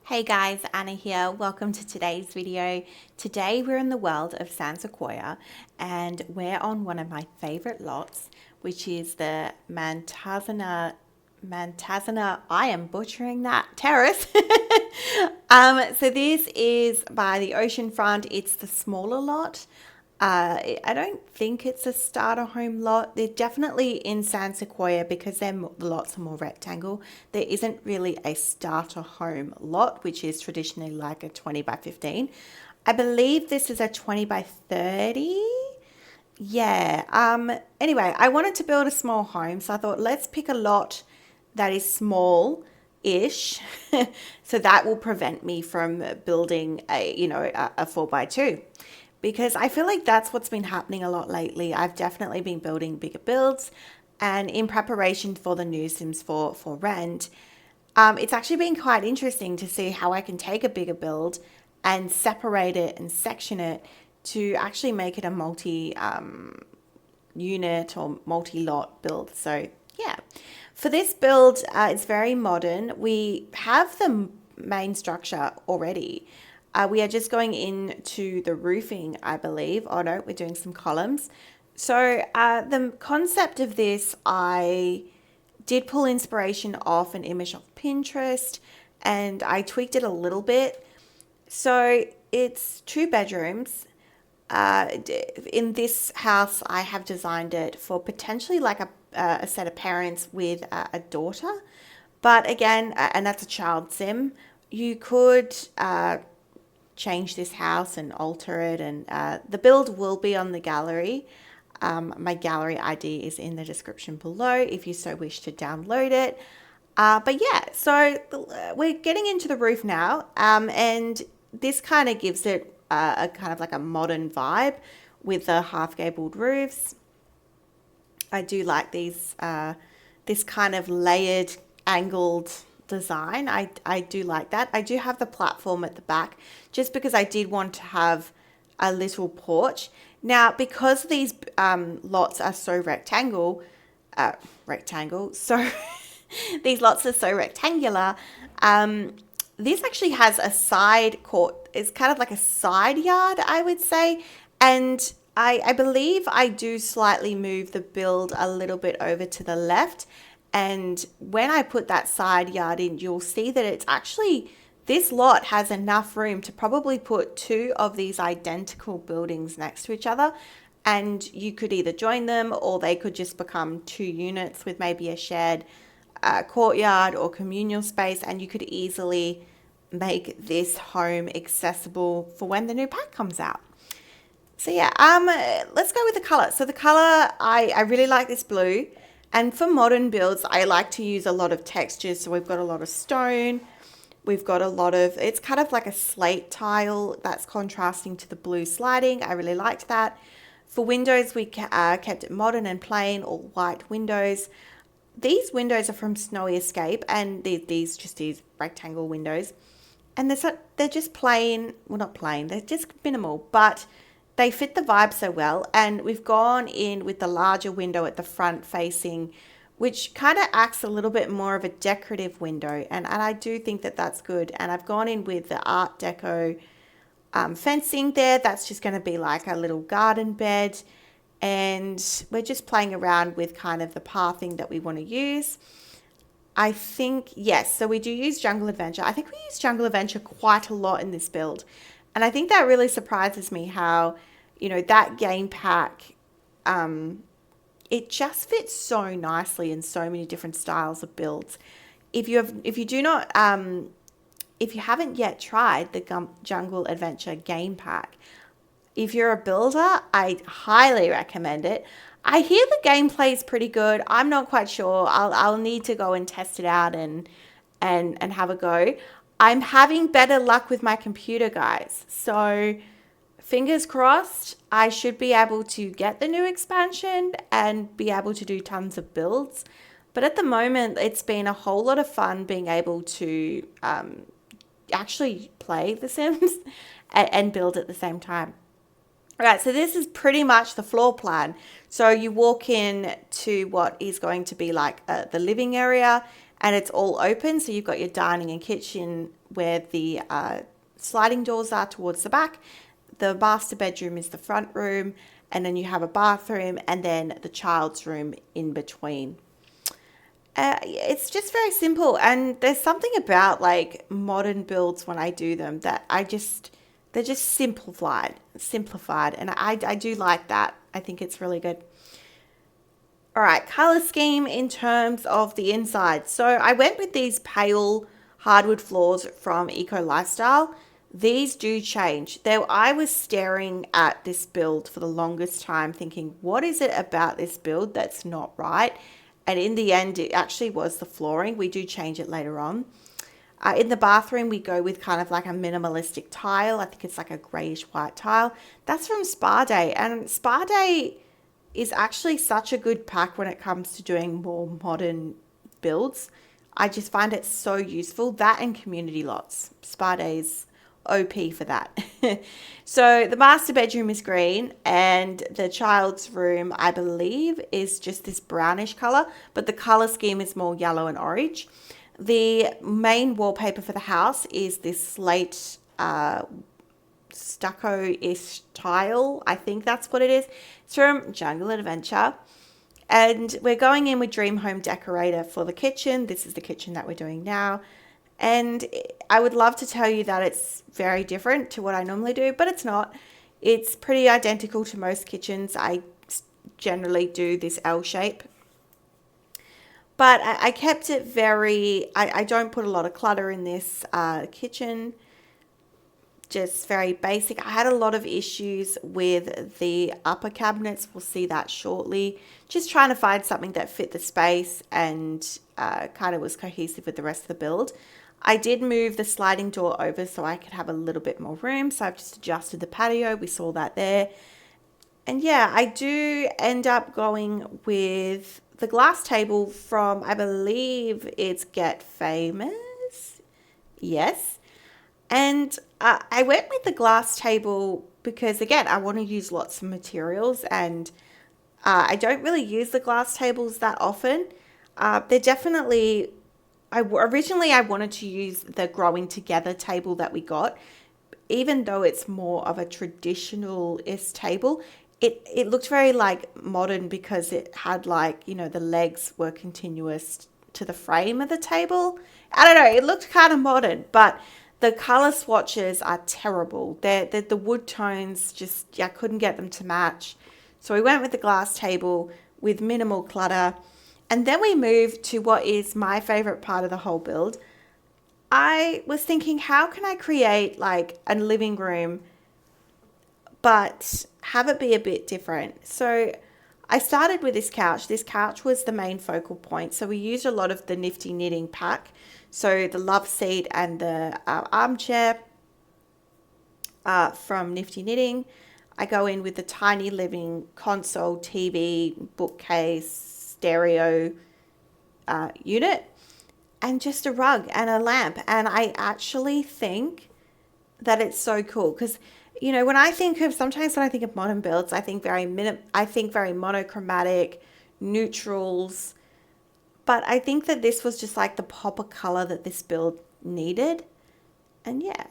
Hey guys, Anna here. Welcome to today's video. Today we're in the world of San Sequoia and we're on one of my favorite lots, which is the Mantazana, I am butchering that, terrace. So this is by the ocean front. It's the smaller lot. I don't think it's a starter home lot. They're definitely in San Sequoia because the lots are more rectangle. There isn't really a starter home lot, which is traditionally like a 20 by 15. I believe this is a 20 by 30. Yeah. Anyway, I wanted to build a small home, so I thought let's pick a lot that is small-ish. So that will prevent me from building a 4 by 2 because I feel like that's what's been happening a lot lately. I've definitely been building bigger builds, and in preparation for the new Sims for rent, it's actually been quite interesting to see how I can take a bigger build and separate it and section it to actually make it a multi unit or multi-lot build. So yeah, for this build, it's very modern. We have the main structure already. We are just going into the roofing, I believe. Oh no, we're doing some columns. So the concept of this, I did pull inspiration off an image of Pinterest and I tweaked it a little bit. So it's 2 bedrooms. In this house, I have designed it for potentially like a set of parents with a daughter. But again, and that's a child sim, you could change this house and alter it, and the build will be on the gallery. My gallery ID is in the description below if you so wish to download it. But yeah, so we're getting into the roof now, and this kind of gives it a kind of like a modern vibe with the half gabled roofs. I do like these this kind of layered angled design. I do like that. I do have the platform at the back just because I did want to have a little porch. Now, because these lots are so so these lots are so rectangular, this actually has a side court. It's kind of like a side yard, I would say. And I believe I do slightly move the build a little bit over to the left. And when I put that side yard in, you'll see that it's actually, this lot has enough room to probably put 2 of these identical buildings next to each other. And you could either join them or they could just become 2 units with maybe a shared courtyard or communal space. And you could easily make this home accessible for when the new pack comes out. So yeah, let's go with the color. So the color, I really like this blue. And for modern builds, I like to use a lot of textures. So we've got a lot of stone. We've got a lot of, it's kind of like a slate tile that's contrasting to the blue sliding. I really liked that. For windows, we kept it modern and plain, all white windows. These windows are from Snowy Escape, and these rectangle windows. And they're just plain, well, not plain, they're just minimal, but they fit the vibe so well. And we've gone in with the larger window at the front facing, which kind of acts a little bit more of a decorative window. And I do think that that's good. And I've gone in with the Art Deco fencing there. That's just going to be like a little garden bed. And we're just playing around with kind of the pathing that we want to use. I think, yes, so we do use Jungle Adventure. I think we use Jungle Adventure quite a lot in this build. And I think that really surprises me how, that game pack, it just fits so nicely in so many different styles of builds. If you haven't yet tried the Jungle Adventure game pack, if you're a builder, I highly recommend it. I hear the gameplay is pretty good. I'm not quite sure. I'll need to go and test it out and have a go. I'm having better luck with my computer, guys. So fingers crossed, I should be able to get the new expansion and be able to do tons of builds. But at the moment, it's been a whole lot of fun being able to actually play The Sims and build at the same time. All right, so this is pretty much the floor plan. So you walk in to what is going to be like the living area, and it's all open. So you've got your dining and kitchen where the sliding doors are towards the back. The master bedroom is the front room, and then you have a bathroom and then the child's room in between. It's just very simple, and there's something about like modern builds when I do them that they're just simplified, and I do like that. I think it's really good. All right, color scheme in terms of the inside. So I went with these pale hardwood floors from Eco Lifestyle. These do change. Though I was staring at this build for the longest time thinking, what is it about this build that's not right? And in the end, it actually was the flooring. We do change it later on. In the bathroom, we go with kind of like a minimalistic tile. I think it's like a grayish white tile. That's from Spa Day. And Spa Day is actually such a good pack when it comes to doing more modern builds. I just find it so useful. That and community lots. Spa Day's OP for that. So the master bedroom is green, and the child's room, I believe, is just this brownish color, but the color scheme is more yellow and orange. The main wallpaper for the house is this slate stucco-ish tile. I think that's what it is. It's from Jungle Adventure. And we're going in with Dream Home Decorator for the kitchen. This is the kitchen that we're doing now. And I would love to tell you that it's very different to what I normally do, but it's not. It's pretty identical to most kitchens. I generally do this L shape. But I kept it very, I don't put a lot of clutter in this kitchen. Just very basic. I had a lot of issues with the upper cabinets. We'll see that shortly. Just trying to find something that fit the space and kind of was cohesive with the rest of the build. I did move the sliding door over so I could have a little bit more room. So I've just adjusted the patio. We saw that there. And yeah, I do end up going with the glass table from, I believe it's Get Famous. Yes. And I went with the glass table because, again, I want to use lots of materials, and I don't really use the glass tables that often. They're definitely, originally I wanted to use the Growing Together table that we got. Even though it's more of a traditionalist table, it looked very like modern because it had like, you know, the legs were continuous to the frame of the table. I don't know, it looked kind of modern, but the color swatches are terrible. The wood tones, just, I couldn't get them to match. So we went with the glass table with minimal clutter. And then we moved to what is my favorite part of the whole build. I was thinking, how can I create like a living room, but have it be a bit different? So I started with this couch. This couch was the main focal point. So we used a lot of the Nifty Knitting pack. So the love seat and the armchair from Nifty Knitting. I go in with the tiny living console, TV, bookcase, stereo unit, and just a rug and a lamp. And I actually think that it's so cool because, you know, sometimes when I think of modern builds, I think very monochromatic, neutrals. But I think that this was just like the pop of color that this build needed. And yeah,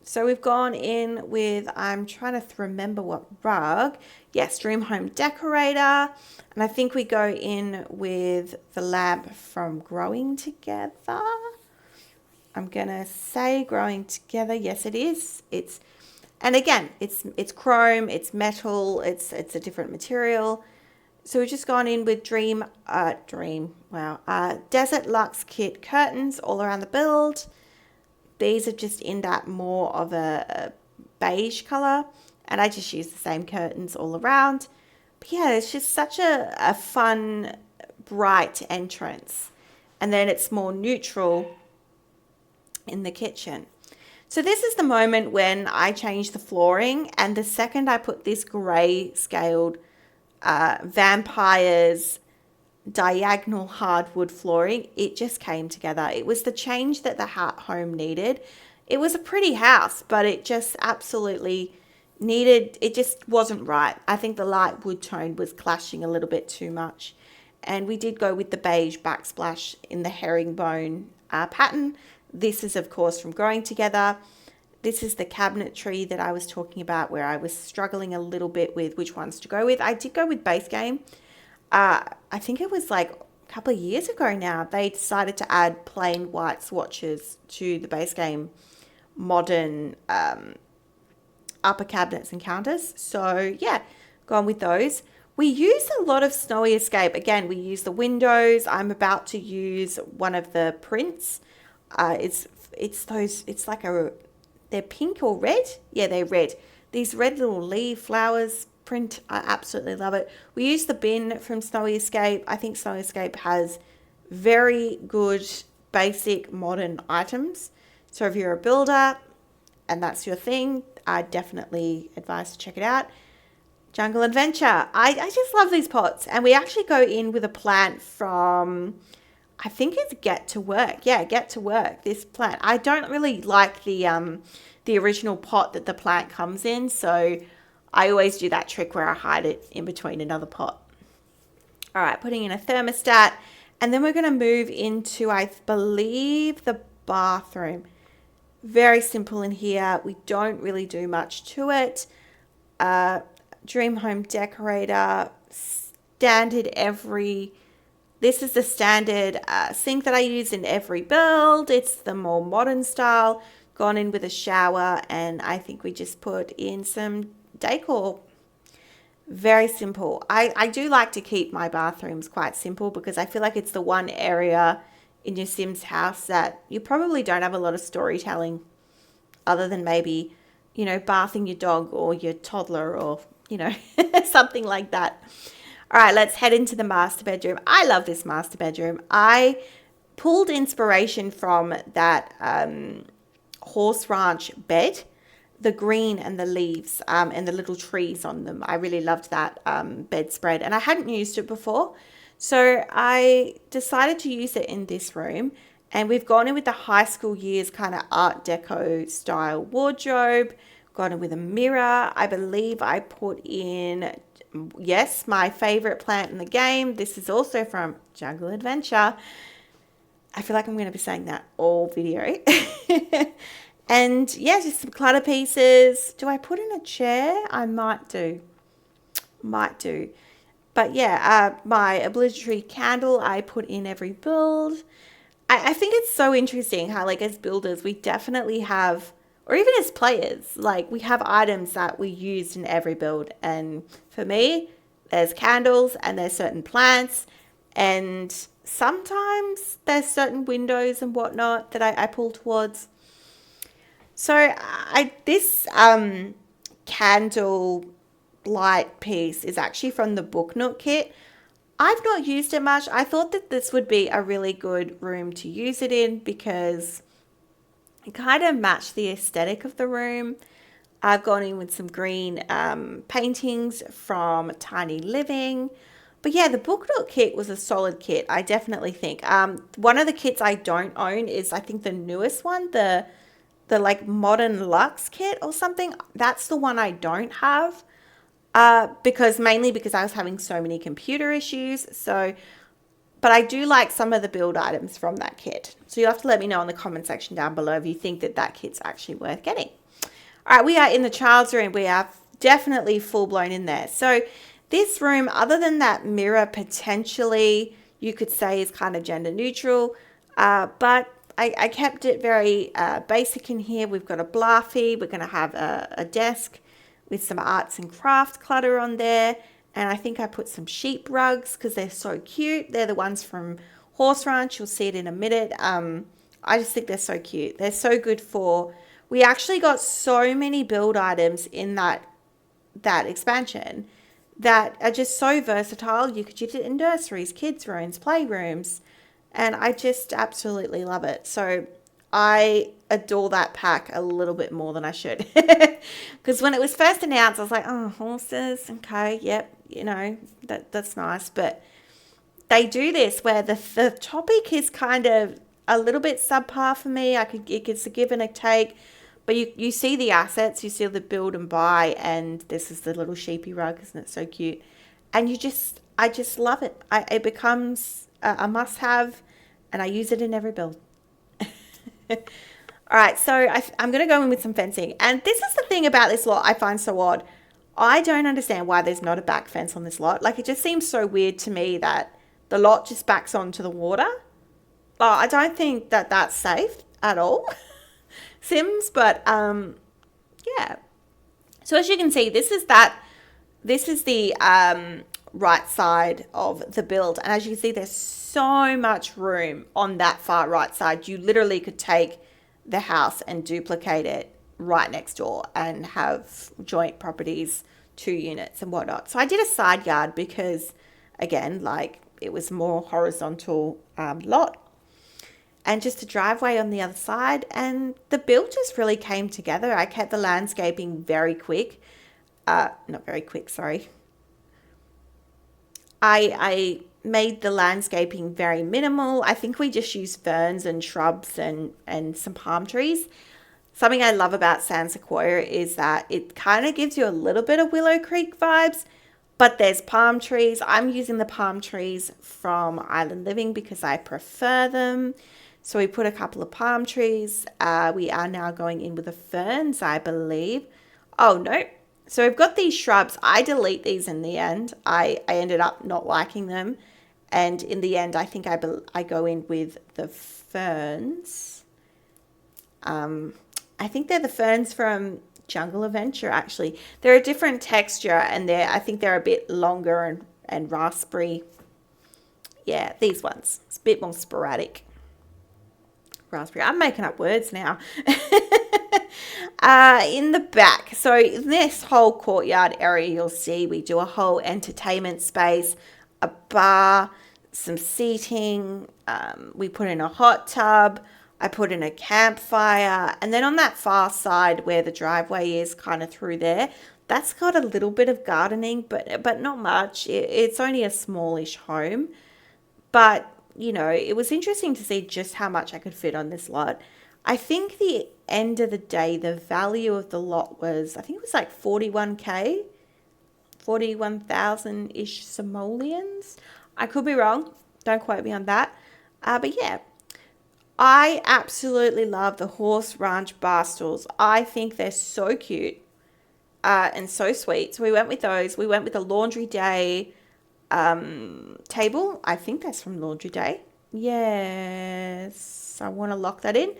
so we've gone in with, I'm trying to remember what rug. Yes, Dream Home Decorator. And I think we go in with the lamp from Growing Together. I'm going to say Growing Together. Yes, it is. And again, it's chrome, it's metal, it's a different material. So we've just gone in with Desert Luxe Kit curtains all around the build. These are just in that more of a beige color, and I just use the same curtains all around. But yeah, it's just such a fun, bright entrance. And then it's more neutral in the kitchen. So this is the moment when I changed the flooring, and the second I put this gray scaled Vampires diagonal hardwood flooring, it just came together. It was the change that the home needed. It was a pretty house, but it just absolutely it just wasn't right. I think the light wood tone was clashing a little bit too much. And we did go with the beige backsplash in the herringbone pattern. This is, of course, from Growing Together. This is the cabinetry that I was talking about where I was struggling a little bit with which ones to go with. I did go with Base Game. I think it was like a couple of years ago now. They decided to add plain white swatches to the Base Game modern upper cabinets and counters. So yeah, gone with those. We use a lot of Snowy Escape. Again, we use the windows. I'm about to use one of the prints. It's like they're pink or red. Yeah, they're red. These red little leaf flowers print. I absolutely love it. We use the bin from Snowy Escape. I think Snowy Escape has very good basic modern items. So if you're a builder and that's your thing, I definitely advise to check it out. Jungle Adventure. I just love these pots. And we actually go in with a plant from, I think it's Get to Work. Yeah, Get to Work, this plant. I don't really like the original pot that the plant comes in. So I always do that trick where I hide it in between another pot. All right, putting in a thermostat. And then we're going to move into, I believe, the bathroom. Very simple in here. We don't really do much to it. Dream Home Decorator, standard this is the standard sink that I use in every build. It's the more modern style, gone in with a shower, and I think we just put in some decor. Very simple. I do like to keep my bathrooms quite simple because I feel like it's the one area in your Sims house that you probably don't have a lot of storytelling other than maybe, bathing your dog or your toddler or, something like that. All right, let's head into the master bedroom. I love this master bedroom. I pulled inspiration from that horse ranch bed, the green and the leaves and the little trees on them. I really loved that bedspread and I hadn't used it before. So I decided to use it in this room, and we've gone in with the high school years kind of art deco style wardrobe, gone in with a mirror. I believe I put in, yes, my favorite plant in the game. This is also from Jungle Adventure. I feel like I'm going to be saying that all video. And yeah, just some clutter pieces. Do I put in a chair? I might do. But yeah, my obligatory candle I put in every build. I think it's so interesting how, like, as builders, we definitely have, or even as players, like, we have items that we used in every build. And for me, there's candles and there's certain plants, and sometimes there's certain windows and whatnot that I pull towards. So this candle light piece is actually from the Book Nook kit. I've not used it much. I thought that this would be a really good room to use it in because it kind of matched the aesthetic of the room. I've gone in with some green paintings from Tiny Living. But yeah, the Book Nook kit was a solid kit, I definitely think. One of the kits I don't own is, I think, the newest one, the like Modern Luxe kit or something. That's the one I don't have. Mainly because I was having so many computer issues. But I do like some of the build items from that kit. So you'll have to let me know in the comment section down below if you think that kit's actually worth getting. All right, we are in the child's room. We are definitely full blown in there. So this room, other than that mirror, potentially you could say is kind of gender neutral. But I kept it very basic in here. We've got a Blarfy. We're going to have a desk with some arts and crafts clutter on there. And I think I put some sheep rugs because they're so cute. They're the ones from Horse Ranch. You'll see it in a minute. I just think they're so cute. They're so good for... We actually got so many build items in that expansion that are just so versatile. You could use it in nurseries, kids' rooms, playrooms. And I just absolutely love it. So I adore that pack a little bit more than I should. Because when it was first announced, I was like, oh, horses, okay, yep, that's nice. But they do this where the topic is kind of a little bit subpar for me. It's a give and a take. But you see the assets, you see the build and buy, and this is the little sheepy rug, isn't it so cute? And I just love it. It becomes a must-have, and I use it in every build. All right, so I'm going to go in with some fencing. And this is the thing about this lot I find so odd. I don't understand why there's not a back fence on this lot. Like, it just seems so weird to me that the lot just backs onto the water. Oh, I don't think that that's safe at all, Sims. But yeah. So as you can see, this is the right side of the build. And as you can see, there's so much room on that far right side. You literally could take the house and duplicate it right next door and have joint properties, 2 units and whatnot. So I did a side yard because, again, like, it was more horizontal lot, and just a driveway on the other side. And the build just really came together. I kept the landscaping very quick. Not very quick, sorry. I made the landscaping very minimal. I think we just used ferns and shrubs and some palm trees. Something I love about Sand Sequoia is that it kind of gives you a little bit of Willow Creek vibes, but there's palm trees. I'm using the palm trees from Island Living because I prefer them. So we put a couple of palm trees. We are now going in with the ferns, I believe. Oh, no. So we've got these shrubs. I delete these in the end. I ended up not liking them. And in the end, I think I go in with the ferns. I think they're the ferns from Jungle Adventure, actually. They're a different texture, and I think they're a bit longer and raspberry. Yeah, these ones. It's a bit more sporadic. Raspberry. I'm making up words now. In the back, so in this whole courtyard area, you'll see we do a whole entertainment space, a bar, some seating. We put in a hot tub. I put in a campfire, and then on that far side where the driveway is, kind of through there, that's got a little bit of gardening, but not much. It's only a smallish home, but you know, it was interesting to see just how much I could fit on this lot. I think the end of the day, the value of the lot was, I think it was like 41K, 41,000-ish simoleons. I could be wrong. Don't quote me on that. But yeah, I absolutely love the horse ranch bar stools. I think they're so cute and so sweet. So we went with those. We went with the Laundry Day table. I think that's from Laundry Day. Yes, I want to lock that in.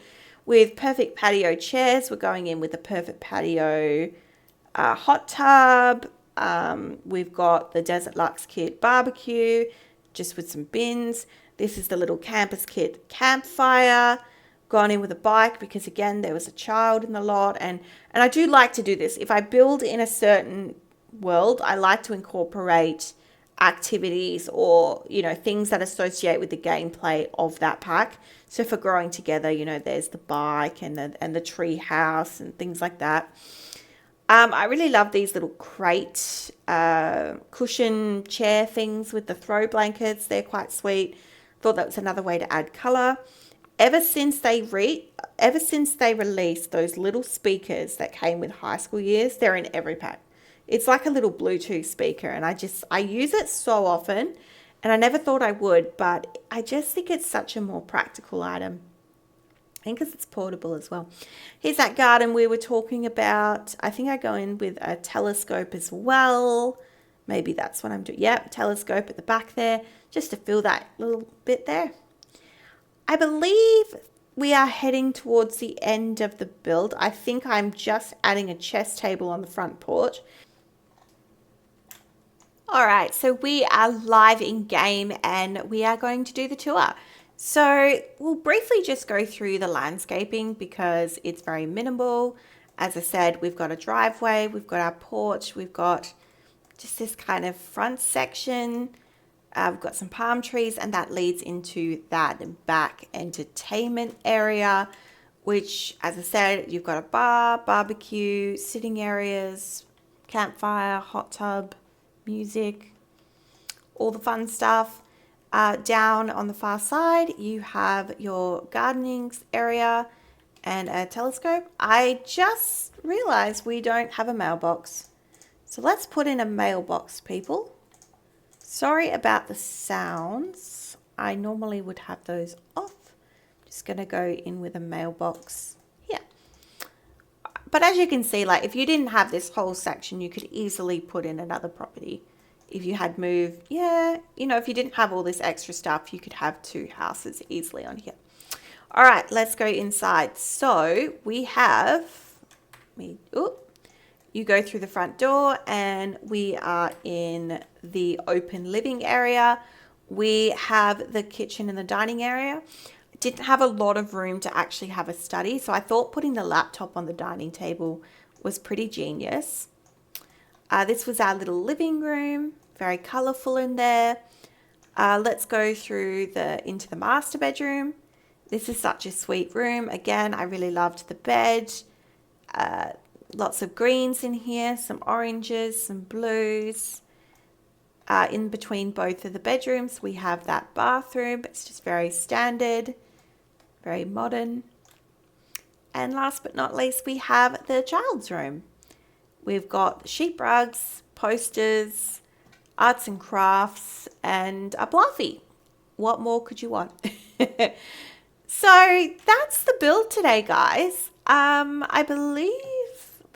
With perfect patio chairs, we're going in with the perfect patio hot tub. We've got the Desert Luxe kit barbecue, just with some bins. This is the little campus kit campfire. Gone in with a bike because, again, there was a child in the lot. And I do like to do this. If I build in a certain world, I like to incorporate activities or, you know, things that associate with the gameplay of that pack. So for growing together, you know, there's the bike and the tree house and things like that. I really love these little crate cushion chair things with the throw blankets. They're quite sweet. Thought that was another way to add color. Ever since they released those little speakers that came with high school years, they're in every pack. It's like a little Bluetooth speaker, and I use it so often, and I never thought I would, but I just think it's such a more practical item. I think because it's portable as well. Here's that garden we were talking about. I think I go in with a telescope as well. Maybe that's what I'm doing. Yep, telescope at the back there, just to fill that little bit there. I believe we are heading towards the end of the build. I think I'm just adding a chess table on the front porch. All right, so we are live in game and we are going to do the tour. So we'll briefly just go through the landscaping because it's very minimal. As I said, we've got a driveway, we've got our porch, we've got just this kind of front section. We've got some palm trees, and that leads into that back entertainment area, which, as I said, you've got a bar, barbecue, sitting areas, campfire, hot tub, music, all the fun stuff. Down on the far side, you have your gardening area and a telescope. I just realized we don't have a mailbox. So let's put in a mailbox, people. Sorry about the sounds. I normally would have those off. Just going to go in with a mailbox here. But as you can see, like if you didn't have this whole section, you could easily put in another property. If you had moved, yeah, you know, if you didn't have all this extra stuff, you could have 2 houses easily on here. All right, let's go inside. So we have, you go through the front door and we are in the open living area. We have the kitchen and the dining area. Didn't have a lot of room to actually have a study, so I thought putting the laptop on the dining table was pretty genius. This was our little living room, very colorful in there. Let's go through into the master bedroom. This is such a sweet room. Again, I really loved the bed. Lots of greens in here, some oranges, some blues. In between both of the bedrooms, we have that bathroom. It's just very standard, very modern. And last but not least, we have the child's room. We've got sheep rugs, posters, arts and crafts, and a bluffy. What more could you want? So that's the build today, guys. I believe,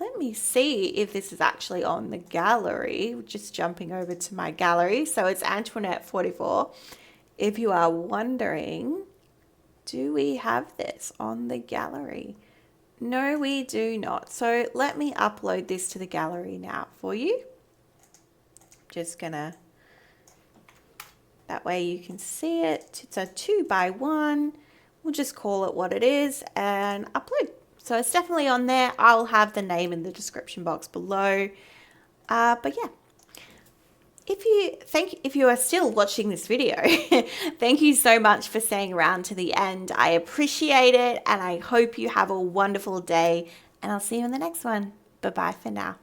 let me see if this is actually on the gallery. Just jumping over to my gallery. So it's Antionette44. If you are wondering, do we have this on the gallery? No, we do not. So let me upload this to the gallery now for you. Just gonna, that way you can see it. It's a 2x1. We'll just call it what it is and upload. So it's definitely on there. I'll have the name in the description box below. But yeah, if you are still watching this video, thank you so much for staying around to the end. I appreciate it, and I hope you have a wonderful day, and I'll see you in the next one. Bye-bye for now.